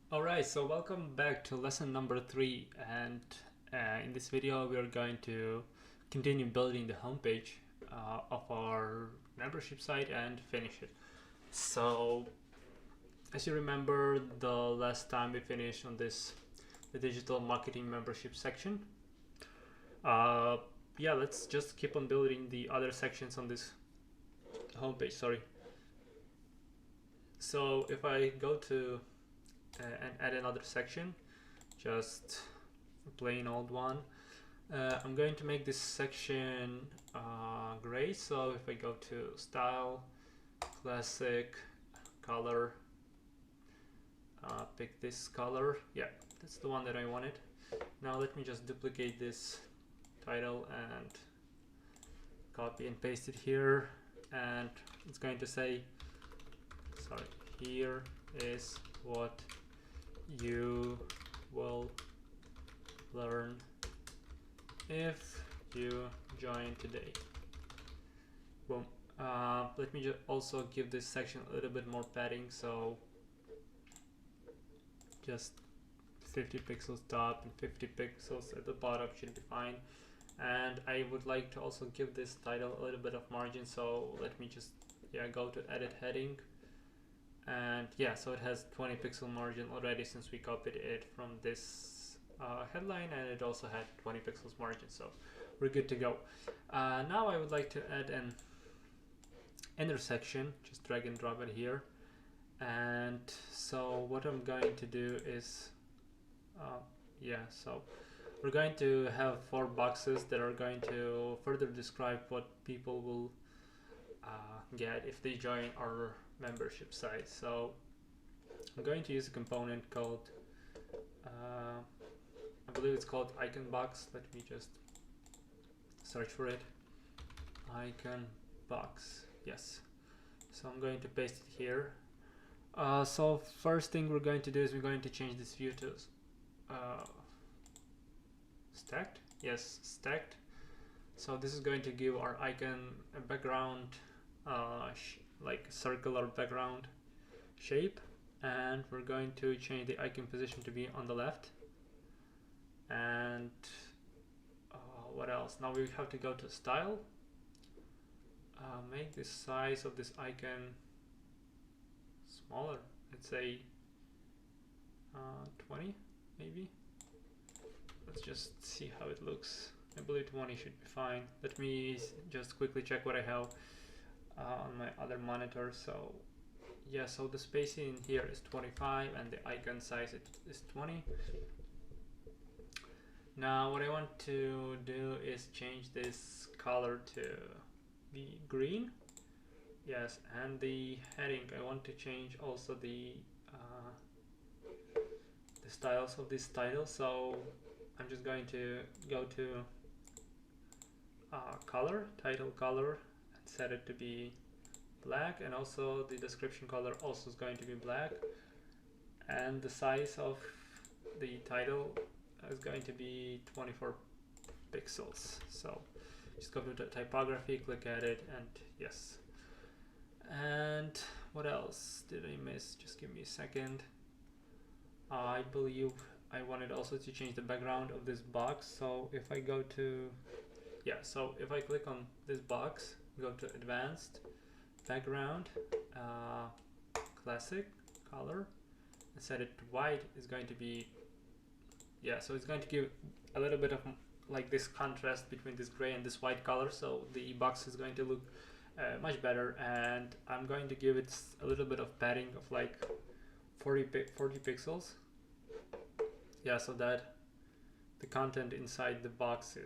Alright, so welcome back to lesson number 3, and in this video we are going to continue building the homepage of our membership site and finish it. So as you remember, the last time we finished on the digital marketing membership section. Yeah, let's just keep on building the other sections on this homepage. Sorry. So if I go to and add another section, just a plain old one, I'm going to make this section gray. So if I go to style, classic, color, pick this color, yeah, that's the one that I wanted. Now let me just duplicate this title and copy and paste it here, and it's going to say, sorry, here is what you will learn if you join today. Boom. Let me just also give this section a little bit more padding, so just 50 pixels top and 50 pixels at the bottom should be fine. And I would like to also give this title a little bit of margin, so let me just go to edit heading, and yeah, so it has 20 pixel margin already since we copied it from this headline, and it also had 20 pixels margin, so we're good to go. Now I would like to add an intersection, just drag and drop it here. And so what I'm going to do is so we're going to have 4 boxes that are going to further describe what people will get if they join our membership site. So I'm going to use a component called I believe it's called icon box. Let me just search for it. Icon box, yes. So I'm going to paste it here. So first thing we're going to do is we're going to change this view to stacked. Yes, stacked. So this is going to give our icon a background, like circular background shape, and we're going to change the icon position to be on the left. And what else? Now we have to go to style, make the size of this icon smaller. Let's say 20 maybe. Let's just see how it looks. I believe 20 should be fine. Let me just quickly check what I have on my other monitor. So yeah, so the spacing here is 25 and the icon size is 20. Now what I want to do is change this color to be green. Yes, and the heading, I want to change also the styles of this title. So I'm just going to go to color, title color, and set it to be black, and also the description color also is going to be black, and the size of the title is going to be 24 pixels. So just go to the typography, click at it, and yes. And what else did I miss? Just give me a second. I believe I wanted also to change the background of this box. So if I go to so if I click on this box, go to advanced, background, classic, color, and set it to white, is going to be so it's going to give a little bit of like this contrast between this gray and this white color, so the box is going to look much better. And I'm going to give it a little bit of padding of like 40 pixels, so that the content inside the box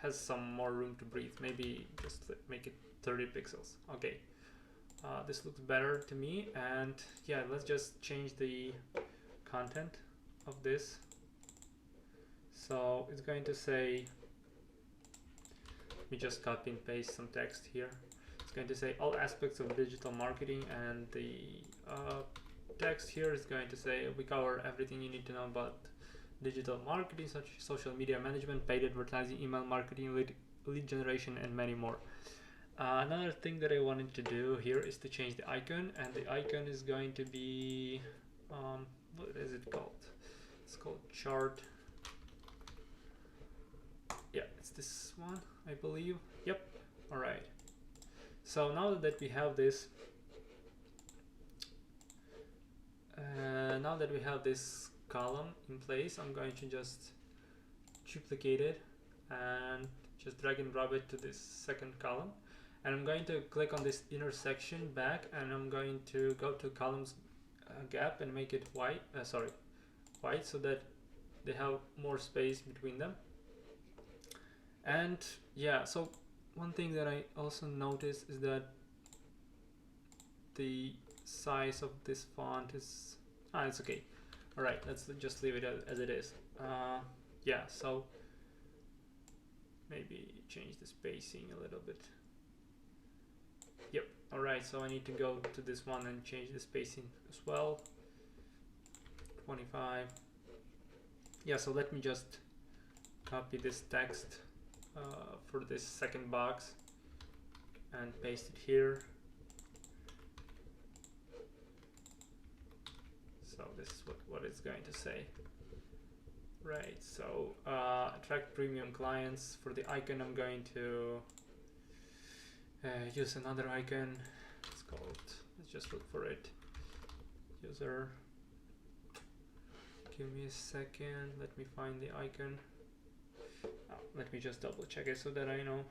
has some more room to breathe. Maybe just make it 30 pixels. Okay, this looks better to me. And yeah, let's just change the content of this. So it's going to say, let me just copy and paste some text here. It's going to say all aspects of digital marketing, and the text here is going to say we cover everything you need to know about digital marketing, such as social media management, paid advertising, email marketing, lead generation, and many more. Another thing that I wanted to do here is to change the icon, and the icon is going to be what is it called? It's called chart. Yeah, it's this one, I believe. Yep. All right. So now that we have this, column in place, I'm going to just duplicate it and just drag and drop it to this second column. And I'm going to click on this intersection back, and I'm going to go to columns gap and make it white, white, so that they have more space between them. And yeah, so one thing that I also noticed is that the size of this font is it's okay. All right, let's just leave it as it is. Yeah, so maybe change the spacing a little bit. Yep. All right, so I need to go to this one and change the spacing as well. 25. Yeah, so let me just copy this text for this second box and paste it here. So this is what it's going to say. Right, so attract premium clients. For the icon, I'm going to use another icon. It's called, let's just look for it. User. Give me a second, let me find the icon. Let me just double check it so that I know.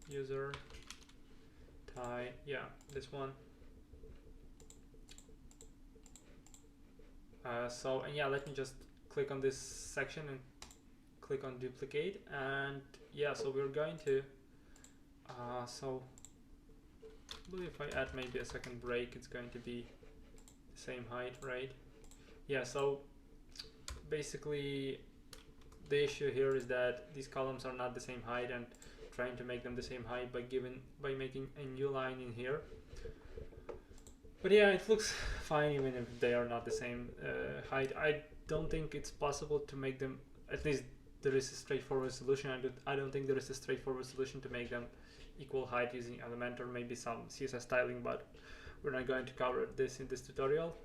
User, tie, yeah, this one. And yeah, let me just click on this section and click on duplicate, and yeah, so we're going to so I believe if I add maybe a second break, it's going to be the same height, right? Yeah, so basically the issue here is that these columns are not the same height, and trying to make them the same height by making a new line in here. But yeah, it looks fine even if they are not the same height. I don't think it's possible to make them, at least there is a straightforward solution. I don't think there is a straightforward solution to make them equal height using Elementor, maybe some CSS styling, but we're not going to cover this in this tutorial.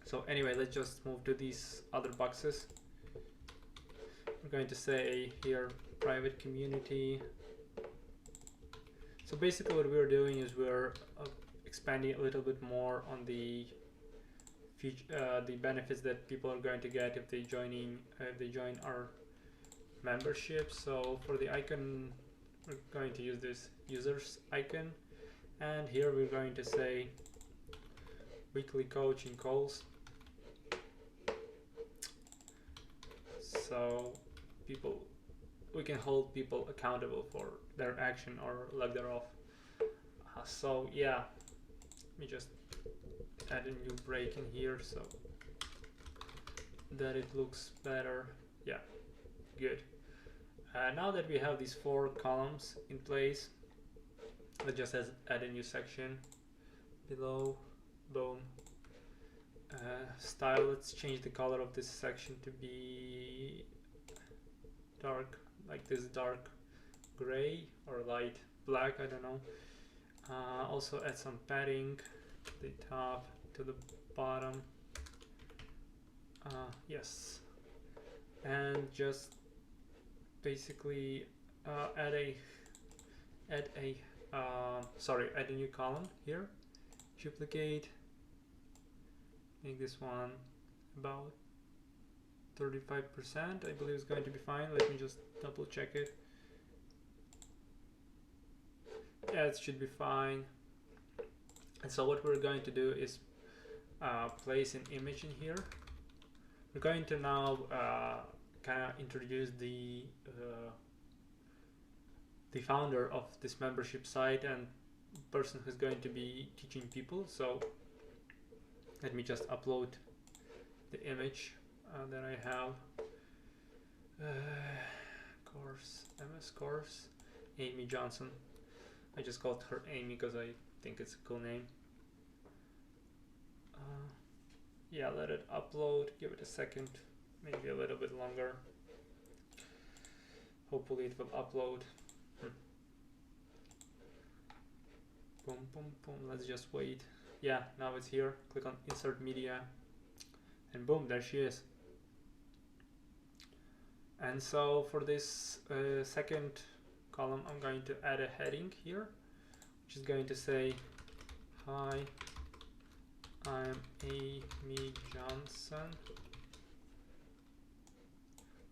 So anyway, let's just move to these other boxes. We're going to say here private community. So basically what we're doing is we're expanding a little bit more on the benefits that people are going to get if they join our membership. So for the icon, we're going to use this users icon, and here we're going to say weekly coaching calls. So we can hold people accountable for their action or lack thereof. So yeah, let me just add a new break in here so that it looks better. Yeah, good. Now that we have these 4 columns in place, let's just add a new section below. Boom. Style, let's change the color of this section to be dark, like this dark gray or light black, I don't know. Also add some padding to the top, to the bottom. Yes, and just basically add a new column here. Duplicate. Make this one about 35%. I believe it's going to be fine. Let me just double check it. Yeah, it should be fine. And so what we're going to do is place an image in here. We're going to now kind of introduce the founder of this membership site and person who's going to be teaching people. So let me just upload the image that I have. MS course, Amy Johnson. I just called her Amy because I think it's a cool name. Yeah, let it upload, give it a second, maybe a little bit longer. Hopefully it will upload. Boom, boom, boom, let's just wait. yeah, now it's here. Click on insert media, and boom, there she is. And so for this second column, I'm going to add a heading here, which is going to say, hi, I'm Amy Johnson. I'm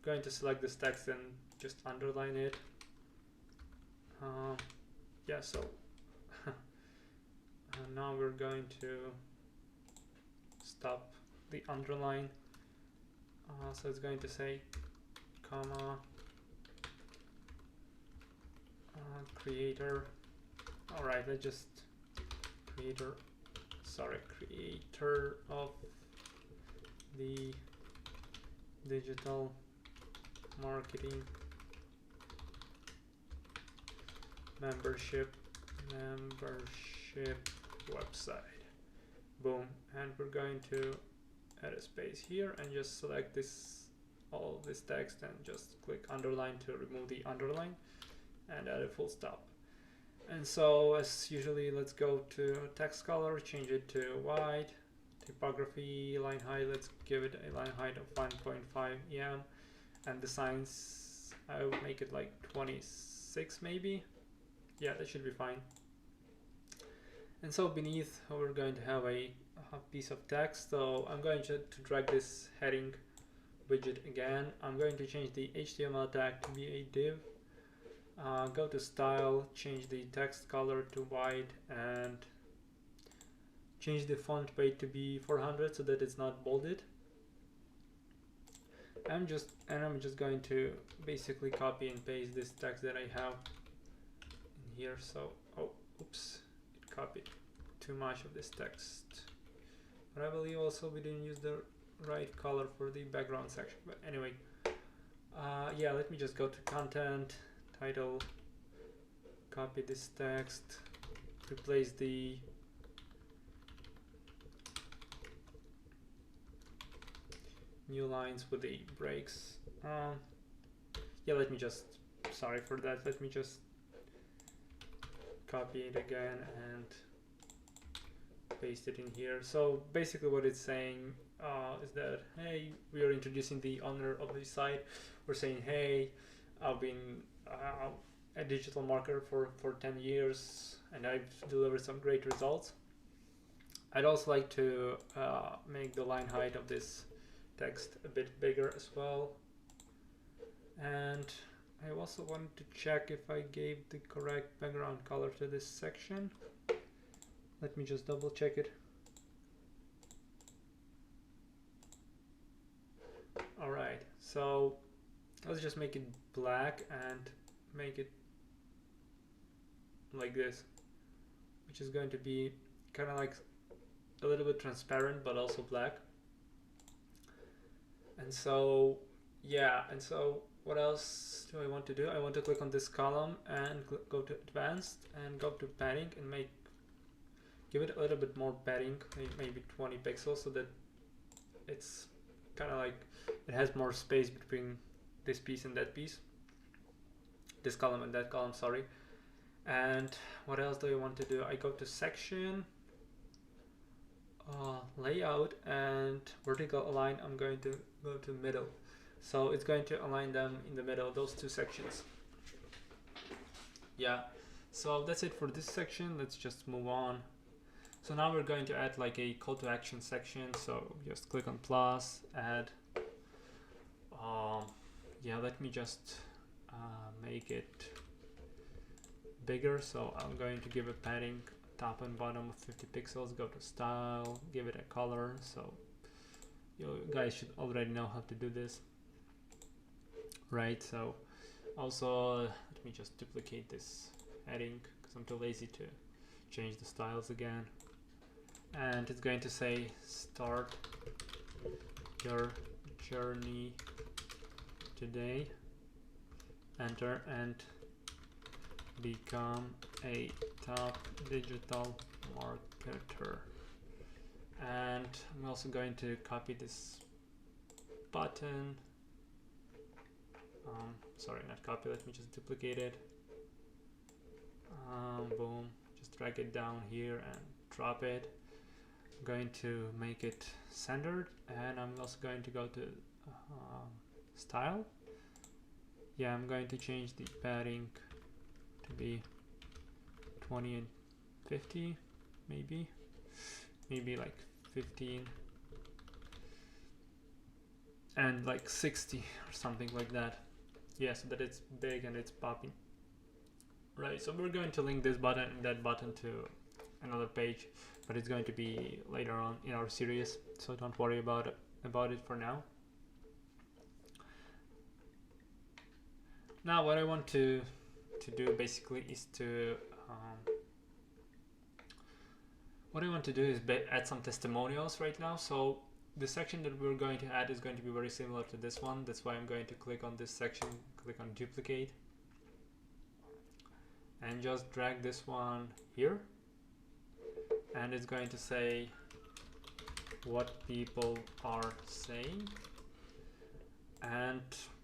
going to select this text and just underline it. Yeah, so now we're going to stop the underline. So it's going to say, comma, creator. All right, let's just creator of the digital marketing membership website. Boom. And we're going to add a space here and just select all this text and just click underline to remove the underline and add a full stop. And so as usually, let's go to text color, change it to white. Typography, line height, let's give it a line height of 1.5 em, and the size, I will make it like 26 maybe. Yeah, that should be fine. And so beneath, we're going to have a piece of text. So I'm going to drag this heading widget again. I'm going to change the HTML tag to be a div. Go to style, change the text color to white, and change the font weight to be 400 so that it's not bolded. I'm just going to basically copy and paste this text that I have in here. So, oh, oops, it copied too much of this text. But I believe also we didn't use the right color for the background section. But anyway, yeah, let me just go to content, title, copy this text, replace the new lines with the breaks. Yeah, let me just, sorry for that, let me just copy it again and paste it in here. So basically what it's saying is that, hey, we are introducing the owner of the site. We're saying, hey, I've been a digital marketer for 10 years and I've delivered some great results. I'd also like to make the line height of this text a bit bigger as well. And I also wanted to check if I gave the correct background color to this section. Let me just double check it. All right, so let's just make it black and make it like this, which is going to be kind of like a little bit transparent, but also black. And so, yeah, and so what else do I want to do? I want to click on this column and go to advanced and go to padding and give it a little bit more padding, maybe 20 pixels, so that it's kind of like it has more space between this piece and that piece, this column and that column, sorry. And what else do I want to do? I go to section, layout, and vertical align. I'm going to go to middle, so it's going to align them in the middle, those two sections. Yeah, so that's it for this section. Let's just move on. So now we're going to add like a call to action section. So just click on plus, add. Yeah, let me just make it bigger. So I'm going to give a padding top and bottom of 50 pixels. Go to style, give it a color. So you guys should already know how to do this, right? So also let me just duplicate this heading because I'm too lazy to change the styles again. And it's going to say start your journey today, enter, and become a top digital marketer. And I'm also going to copy this button. Sorry, not copy, let me just duplicate it. Boom, just drag it down here and drop it. going to make it centered, and I'm also going to go to style. Yeah, I'm going to change the padding to be 20 and 50, maybe like 15 and like 60 or something like that. Yeah, so that it's big and it's popping. Right, so we're going to link this button and that button to another page, but it's going to be later on in our series, so don't worry about it for now. Now what I want to do basically is to add some testimonials right now. So the section that we're going to add is going to be very similar to this one. That's why I'm going to click on this section, click on duplicate, and just drag this one here, and it's going to say what people are saying, and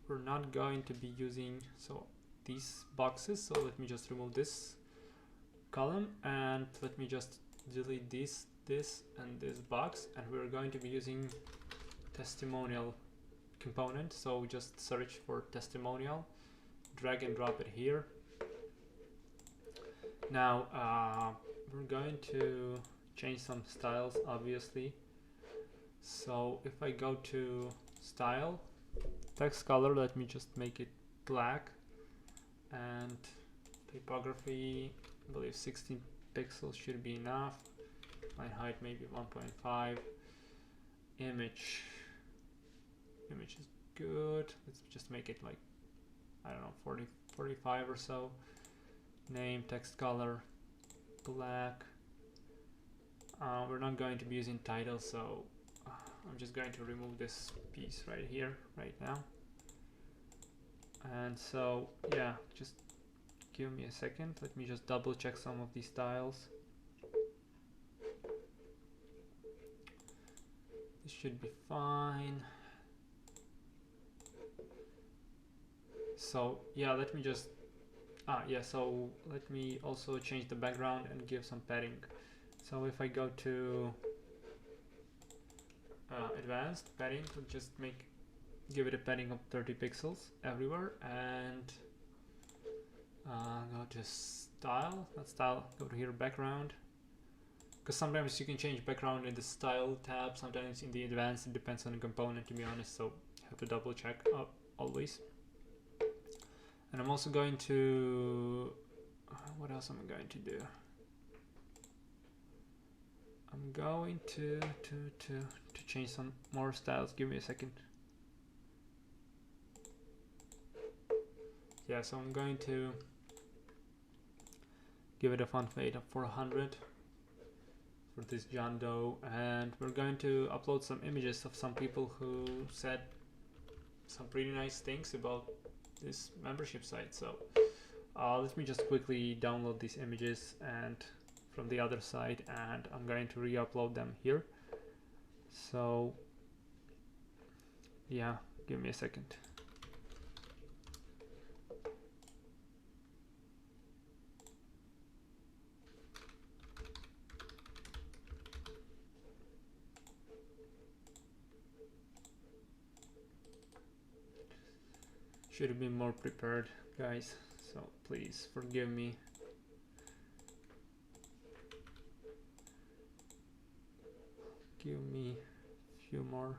we're not going to be using these boxes, so let me just remove this column and let me just delete this and this box, and we're going to be using testimonial component. So just search for testimonial, drag and drop it here. Now we're going to change some styles, obviously. So if I go to style, text color, let me just make it black, and typography, I believe 16 pixels should be enough. Line height maybe 1.5. Image is good. Let's just make it like, I don't know, 40, 45 or so. Name, text color, black. We're not going to be using title, so I'm just going to remove this piece right here, right now. And so, yeah, just give me a second. Let me just double check some of these styles. This should be fine. So yeah, let me just so let me also change the background and give some padding. So if I go to advanced padding, we'll just give it a padding of 30 pixels everywhere, and go to style, not style, go to here, background, because sometimes you can change background in the style tab, sometimes in the advanced. It depends on the component, to be honest, so you have to double check always. And I'm also going to, what else am I going to do? I'm going to change some more styles. Give me a second. Yeah, so I'm going to give it a font weight of 400 for this John Doe, and we're going to upload some images of some people who said some pretty nice things about this membership site. So let me just quickly download these images and from the other side, and I'm going to re-upload them here. So yeah, give me a second. Should have been more prepared, guys, so please forgive me. Give me a few more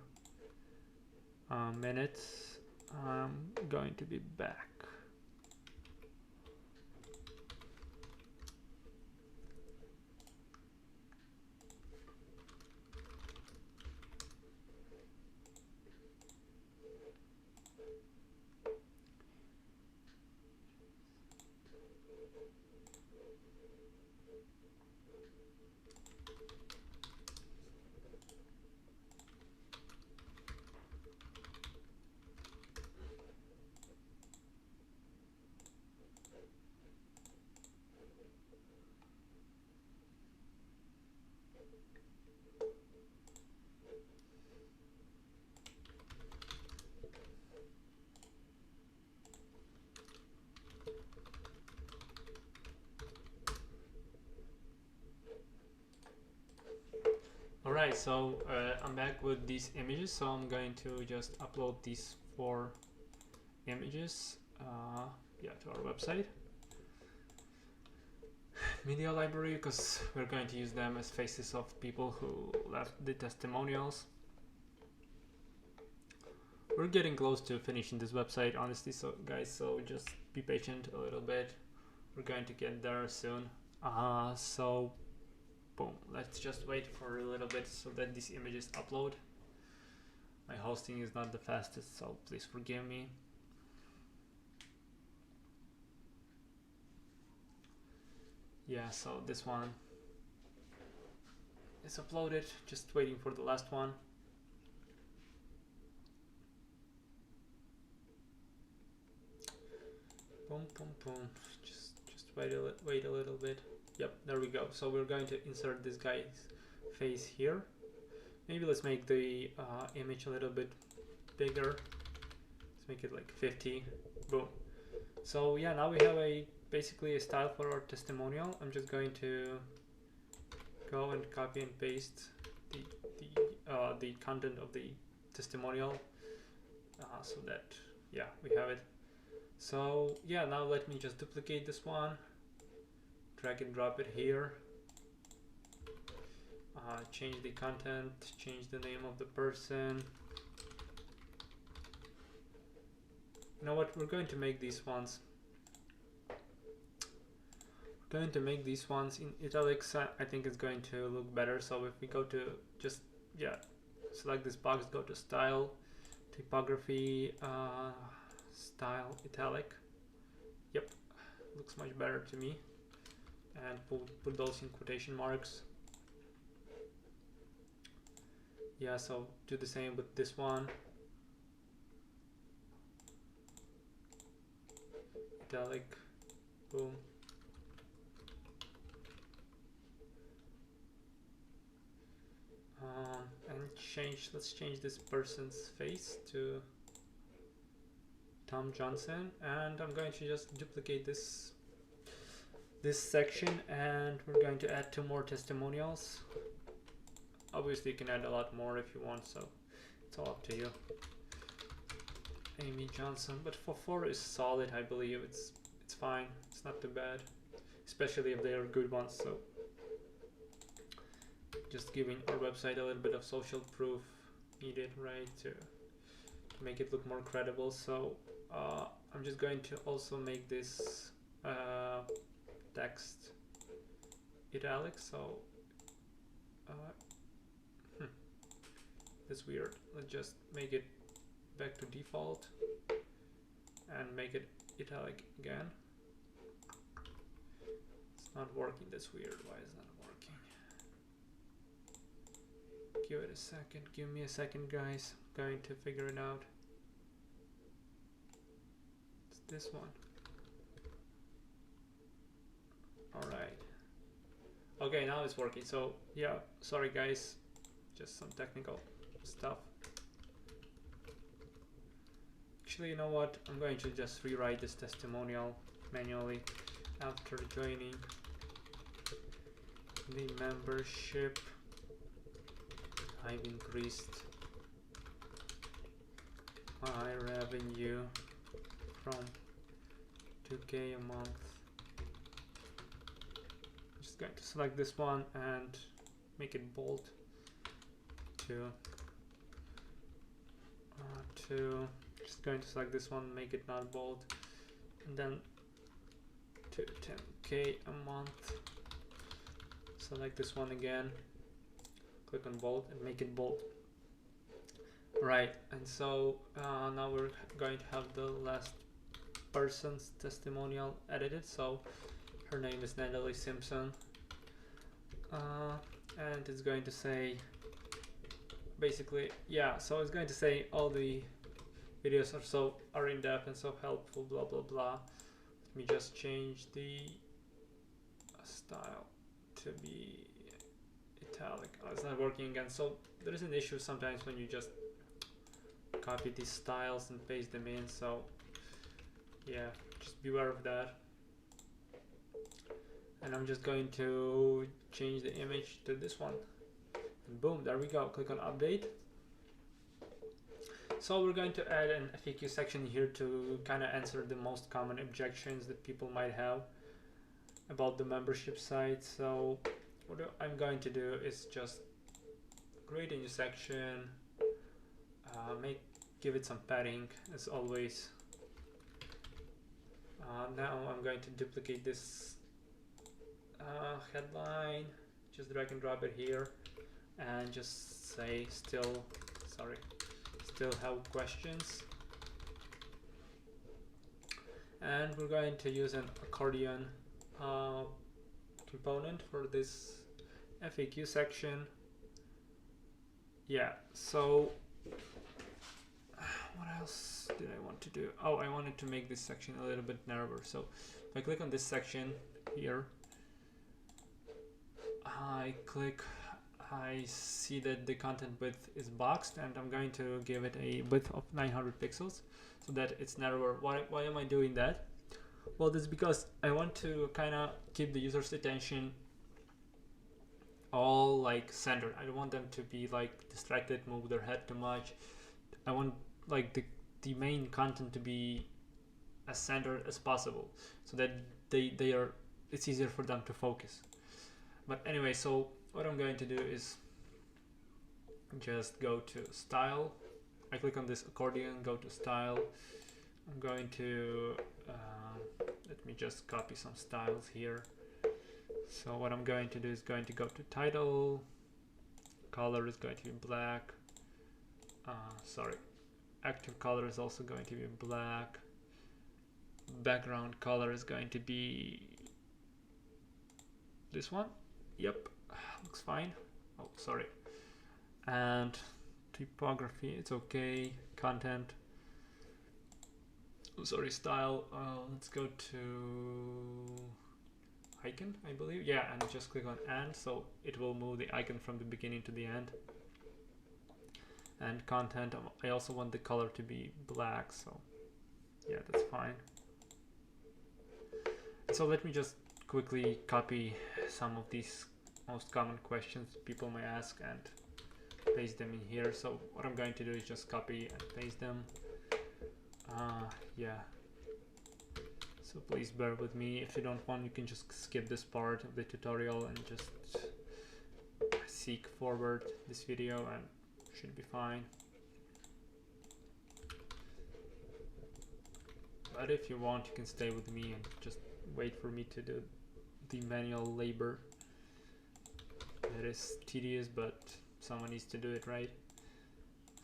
minutes. I'm going to be back. Alright, so I'm back with these images, so I'm going to just upload these 4 images to our website media library, because we're going to use them as faces of people who left the testimonials. We're getting close to finishing this website, honestly, so guys, so just be patient a little bit. We're going to get there soon. So boom, let's just wait for a little bit so that these images upload. My hosting is not the fastest, so please forgive me. Yeah, so this one is uploaded, just waiting for the last one. Boom, boom, boom. Just wait a little bit. Yep, there we go. So we're going to insert this guy's face here. Maybe let's make the image a little bit bigger. Let's make it like 50. Boom. So yeah, now we have basically a style for our testimonial. I'm just going to go and copy and paste the content of the testimonial so that we have it. So yeah, now let me just duplicate this one, drag and drop it here, change the content, change the name of the person. You know what, we're going to make these ones in italics. I think it's going to look better. So if we go to just select this box, go to style, typography, style italic. Yep, looks much better to me. And put those in quotation marks. Yeah, so do the same with this one. Italic, boom. And let's change this person's face to Tom Johnson, and I'm going to just duplicate this section, and we're going to add 2 more testimonials. Obviously you can add a lot more if you want, so it's all up to you. Amy Johnson, but for 4 is solid, I believe. It's fine, it's not too bad, especially if they are good ones. So just giving our website a little bit of social proof needed, right, to make it look more credible. So I'm just going to also make this text italic. So that's weird. Let's just make it back to default and make it italic again. It's not working. That's weird. Why is it not working? Give it a second. Give me a second, guys. I'm going to figure it out. It's this one. Alright. Okay, now it's working. So yeah, sorry guys, just some technical stuff. Actually, you know what? I'm going to just rewrite this testimonial manually after joining the membership. I've increased my revenue from 2K a month. I'm just going to select this one and make it bold to just going to select this one, make it not bold, and then to 10K a month. Select this one again, click on bold and make it bold. Right, and so now we're going to have the last person's testimonial edited. So her name is Natalie Simpson, and it's going to say basically, so it's going to say all the videos are in depth and so helpful, blah blah blah. Let me just change the style to be italic. It's not working again. So there is an issue sometimes when you just copy these styles and paste them in. So yeah, just beware of that. And I'm just going to change the image to this one. and boom, there we go. Click on update. So we're going to add an FAQ section here to kind of answer the most common objections that people might have about the membership site. So what I'm going to do is just create a new section, give it some padding as always. Now I'm going to duplicate this headline, just drag and drop it here, and just say still have questions. And we're going to use an accordion component for this FAQ section. Yeah, so what else did I want to do? Oh, I wanted to make this section a little bit narrower. So if I click on this section here, I see that the content width is boxed, and I'm going to give it a width of 900 pixels so that it's narrower. Why am I doing that? Well, this is because I want to kind of keep the user's attention all like centered. I don't want them to be like distracted, move their head too much. I want like the main content to be as centered as possible so that it's easier for them to focus. But anyway, so what I'm going to do is just go to style. I click on this accordion, go to style. I'm going to let me just copy some styles here. So what I'm going to do is going to go to title, color is going to be black, active color is also going to be black, background color is going to be this one. Yep, looks fine. Oh, sorry. And typography, it's okay. Content, oh, sorry, style. Let's go to icon, I believe. Yeah, and just click on and, so it will move the icon from the beginning to the end. And content, I also want the color to be black, so yeah, that's fine. So let me just quickly copy some of these most common questions people may ask and paste them in here. So what I'm going to do is just copy and paste them. Yeah, so please bear with me. If you don't want, you can just skip this part of the tutorial and just seek forward this video and should be fine. But if you want, you can stay with me and just wait for me to do the manual labor. It is tedious, but someone needs to do it, right?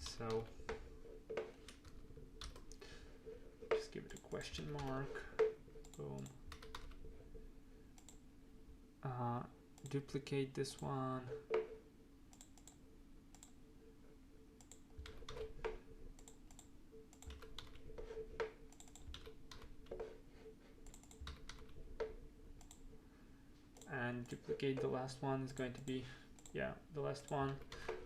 So just give it a question mark. Boom. Duplicate this one. And duplicate the last one is going to be, yeah, the last one.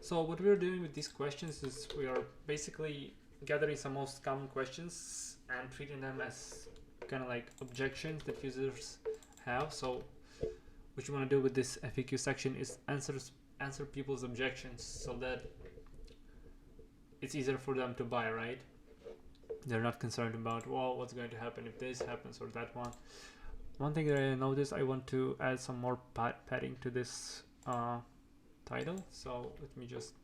So what we're doing with these questions is we are basically gathering some most common questions and treating them as kind of like objections that users have. So what you want to do with this FAQ section is answer people's objections so that it's easier for them to buy, right? They're not concerned about, well, what's going to happen if this happens or that one. One thing that I noticed, I want to add some more padding to this title. So let me just,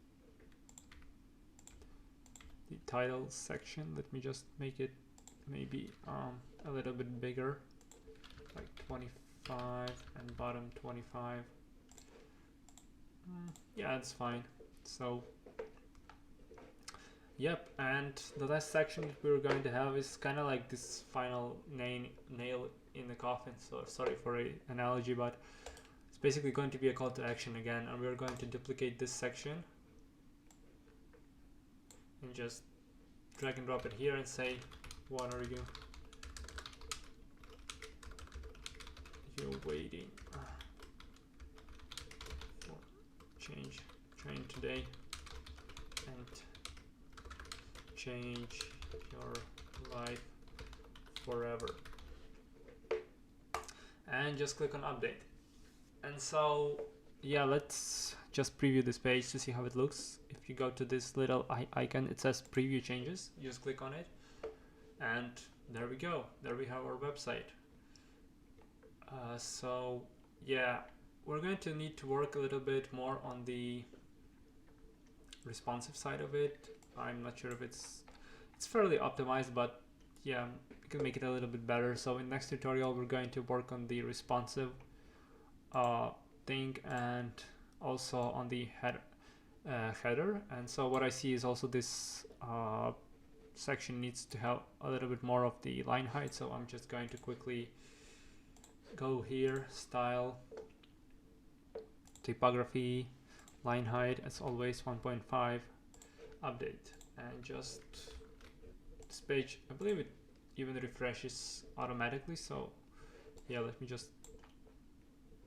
the title section, let me just make it maybe a little bit bigger, like 25, and bottom 25. Yeah, that's fine. So yep, and the last section that we're going to have is kind of like this final nail in the coffin. So sorry for the analogy, but it's basically going to be a call to action again, and we're going to duplicate this section and just drag and drop it here and say, what are you waiting for change today and change your life forever, and just click on update. And so yeah, let's just preview this page to see how it looks. If you go to this little icon, it says preview changes. You just click on it, and there we go. There we have our website. So yeah, we're going to need to work a little bit more on the responsive side of it. I'm not sure if it's fairly optimized, but yeah, we can make it a little bit better. So in next tutorial, we're going to work on the responsive thing, and also on the header. And so what I see is also this section needs to have a little bit more of the line height. So I'm just going to quickly go here, style, typography, line height as always 1.5, update, and just this page, I believe it even refreshes automatically. So yeah, let me just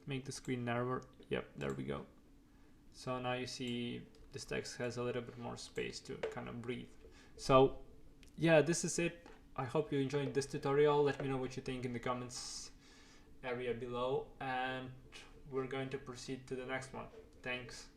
make the screen narrower. Yep, there we go. So now you see this text has a little bit more space to kind of breathe. So yeah, this is it. I hope you enjoyed this tutorial. Let me know what you think in the comments area below, and we're going to proceed to the next one. Thanks.